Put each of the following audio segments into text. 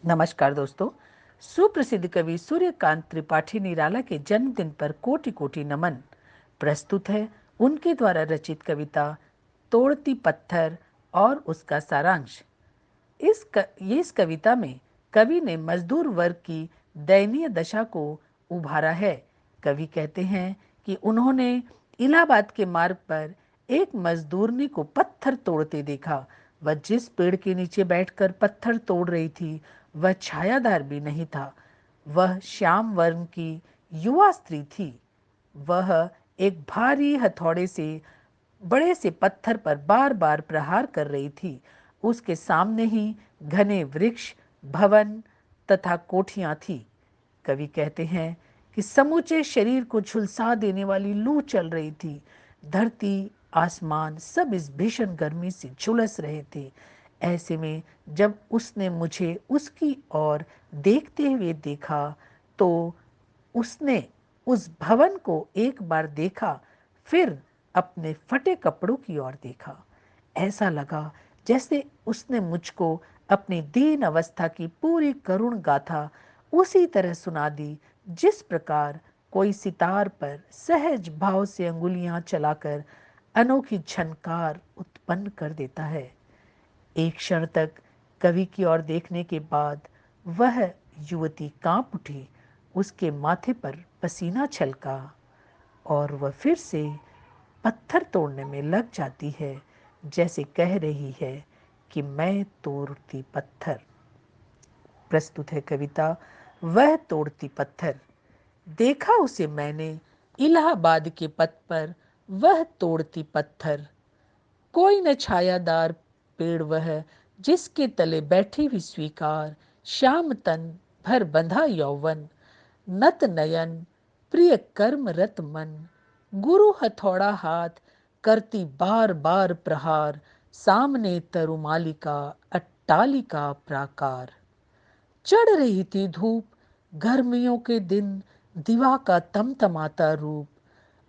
नमस्कार दोस्तों। सुप्रसिद्ध कवि सूर्यकांत त्रिपाठी निराला के जन्मदिन पर कोटि कोटि नमन। प्रस्तुत है उनके द्वारा रचित कविता तोड़ती पत्थर और उसका सारांश। इस कविता में कवि ने मजदूर वर्ग की दयनीय दशा को उभारा है। कवि कहते हैं कि उन्होंने इलाहाबाद के मार्ग पर एक मजदूरनी को पत्थर तोड़ते देखा। वह जिस पेड़ के नीचे बैठकर पत्थर तोड़ रही थी वह छायादार भी नहीं था। वह श्याम वर्ण की युवा स्त्री थी। वह एक भारी हथौड़े से बड़े से पत्थर पर बार बार प्रहार कर रही थी। उसके सामने ही घने वृक्ष, भवन तथा कोठियां थी। कवि कहते हैं कि समूचे शरीर को झुलसा देने वाली लू चल रही थी। धरती आसमान सब इस भीषण गर्मी से झुलस रहे थे। ऐसे में जब उसने मुझे उसकी ओर देखते हुए देखा तो उसने उस भवन को एक बार देखा, फिर अपने फटे कपड़ों की ओर देखा। ऐसा लगा जैसे उसने मुझको अपनी दीन अवस्था की पूरी करुण गाथा उसी तरह सुना दी जिस प्रकार कोई सितार पर सहज भाव से अंगुलियां चलाकर अनोखी झनकार उत्पन्न कर देता है। एक क्षण तक कवि की ओर देखने के बाद वह युवती कांप उठी। उसके माथे पर पसीना छलका और वह फिर से पत्थर तोड़ने में लग जाती है, जैसे कह रही है कि मैं तोड़ती पत्थर। प्रस्तुत है कविता वह तोड़ती पत्थर। देखा उसे मैंने इलाहाबाद के पथ पर, वह तोड़ती पत्थर। कोई न छायादार पेड़ वह, जिसके तले बैठी हुई स्वीकार, श्याम तन भर बंधा यौवन, नत नयन प्रिय कर्म रत मन, गुरु हथौड़ा हाथ करती बार बार प्रहार, सामने तरुमालिका अट्टालिका प्राकार। चढ़ रही थी धूप, गर्मियों के दिन, दिवा का तमतमाता रूप,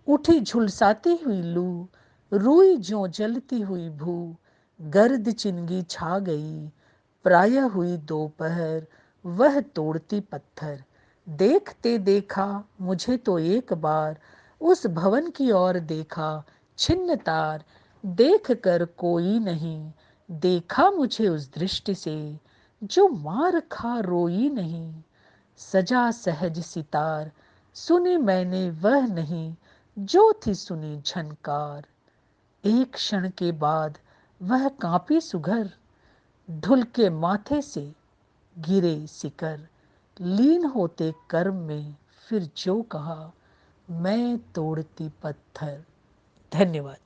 उठी झुलसाती हुई लू, रुई ज्यों जलती हुई भू, गर्द चिनगी छा गई, प्रायः हुई दोपहर, वह तोड़ती पत्थर। देखते देखा मुझे तो एक बार, उस भवन की ओर देखा, छिन्न तार, देख कर कोई नहीं, देखा मुझे उस दृष्टि से, जो मार खा रोई नहीं। सजा सहज सितार, सुनी मैंने वह नहीं, जो थी सुनी झनकार। एक क्षण के बाद वह कांपी सुघर, ढुल के माथे से गिरे सिकर, लीन होते कर्म में फिर जो कहा, मैं तोड़ती पत्थर। धन्यवाद।